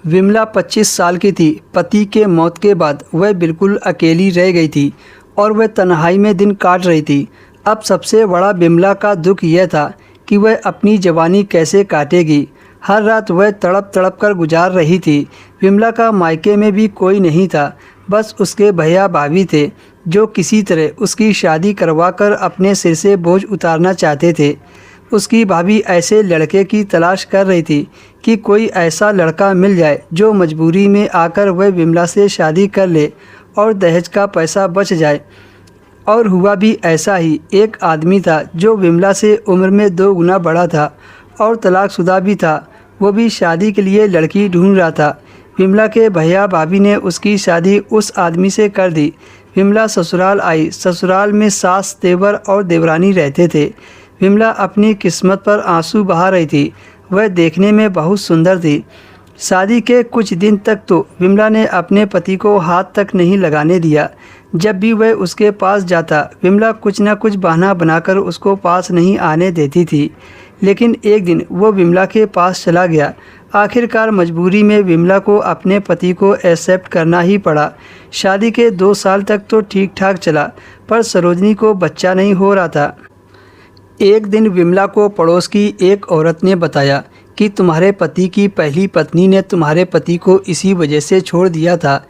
विमला 25 साल की थी। पति के मौत के बाद वह बिल्कुल अकेली रह गई थी और वह तन्हाई में दिन काट रही थी। अब सबसे बड़ा विमला का दुख यह था कि वह अपनी जवानी कैसे काटेगी। हर रात वह तड़प तड़प कर गुजार रही थी। विमला का मायके में भी कोई नहीं था, बस उसके भैया भाभी थे जो किसी तरह उसकी शादी करवाकर अपने सिर से बोझ उतारना चाहते थे। उसकी भाभी ऐसे लड़के की तलाश कर रही थी कि कोई ऐसा लड़का मिल जाए जो मजबूरी में आकर वह विमला से शादी कर ले और दहेज का पैसा बच जाए। और हुआ भी ऐसा ही। एक आदमी था जो विमला से उम्र में 2 गुना बड़ा था और तलाकशुदा भी था। वो भी शादी के लिए लड़की ढूंढ रहा था। विमला के भैया भाभी ने उसकी शादी उस आदमी से कर दी। विमला ससुराल आई। ससुराल में सास, देवर और देवरानी रहते थे। विमला अपनी किस्मत पर आंसू बहा रही थी। वह देखने में बहुत सुंदर थी। शादी के कुछ दिन तक तो विमला ने अपने पति को हाथ तक नहीं लगाने दिया। जब भी वह उसके पास जाता, विमला कुछ न कुछ बहाना बनाकर उसको पास नहीं आने देती थी। लेकिन एक दिन वो विमला के पास चला गया। आखिरकार मजबूरी में विमला को अपने पति को एक्सेप्ट करना ही पड़ा। शादी के 2 साल तक तो ठीक ठाक चला, पर सरोजनी को बच्चा नहीं हो रहा था। एक दिन विमला को पड़ोस की एक औरत ने बताया कि तुम्हारे पति की पहली पत्नी ने तुम्हारे पति को इसी वजह से छोड़ दिया था।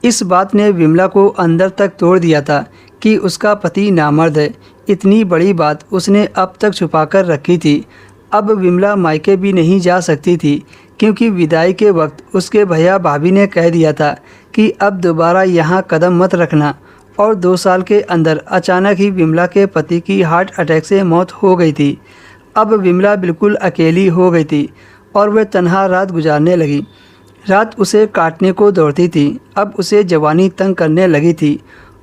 इस बात ने विमला को अंदर तक तोड़ दिया था कि उसका पति नामर्द है। इतनी बड़ी बात उसने अब तक छुपाकर रखी थी। अब विमला मायके भी नहीं जा सकती थी क्योंकि विदाई के वक्त उसके भैया भाभी ने कह दिया था कि अब दोबारा यहाँ कदम मत रखना। और 2 साल के अंदर अचानक ही विमला के पति की हार्ट अटैक से मौत हो गई थी। अब विमला बिल्कुल अकेली हो गई थी और वह तन्हा रात गुजारने लगी। रात उसे काटने को दौड़ती थी। अब उसे जवानी तंग करने लगी थी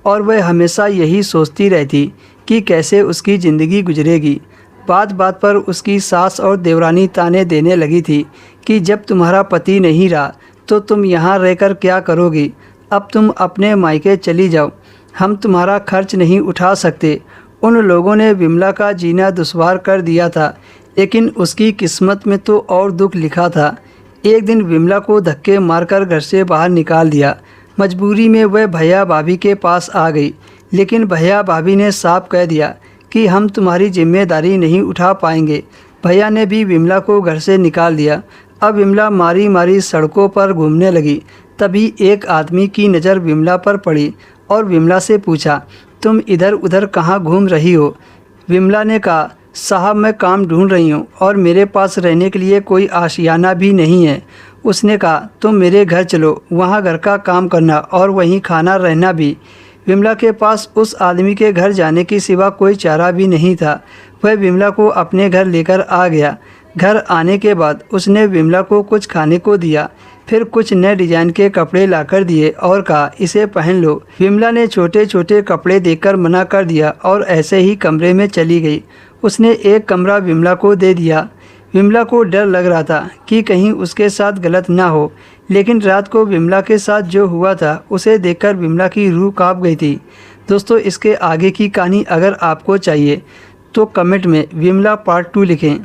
और वह हमेशा यही सोचती रहती कि कैसे उसकी ज़िंदगी गुजरेगी। बात बात पर उसकी सास और देवरानी ताने देने लगी थी कि जब तुम्हारा पति नहीं रहा तो तुम यहाँ रहकर क्या करोगी। अब तुम अपने मायके चली जाओ, हम तुम्हारा खर्च नहीं उठा सकते। उन लोगों ने विमला का जीना दुश्वार कर दिया था, लेकिन उसकी किस्मत में तो और दुख लिखा था। एक दिन विमला को धक्के मारकर घर से बाहर निकाल दिया। मजबूरी में वह भैया भाभी के पास आ गई, लेकिन भैया भाभी ने साफ कह दिया कि हम तुम्हारी जिम्मेदारी नहीं उठा पाएंगे। भैया ने भी विमला को घर से निकाल दिया। अब विमला मारी मारी सड़कों पर घूमने लगी। तभी एक आदमी की नज़र विमला पर पड़ी और विमला से पूछा, तुम इधर उधर कहाँ घूम रही हो। विमला ने कहा, साहब मैं काम ढूंढ रही हूँ और मेरे पास रहने के लिए कोई आशियाना भी नहीं है। उसने कहा, तुम मेरे घर चलो, वहाँ घर का काम करना और वहीं खाना रहना भी। विमला के पास उस आदमी के घर जाने की सिवा कोई चारा भी नहीं था। वह विमला को अपने घर लेकर आ गया। घर आने के बाद उसने विमला को कुछ खाने को दिया, फिर कुछ नए डिजाइन के कपड़े लाकर दिए और कहा, इसे पहन लो। विमला ने छोटे छोटे कपड़े देकर मना कर दिया और ऐसे ही कमरे में चली गई। उसने एक कमरा विमला को दे दिया। विमला को डर लग रहा था कि कहीं उसके साथ गलत ना हो, लेकिन रात को विमला के साथ जो हुआ था उसे देखकर विमला की रूह कांप गई थी। दोस्तों, इसके आगे की कहानी अगर आपको चाहिए तो कमेंट में विमला पार्ट 2 लिखें।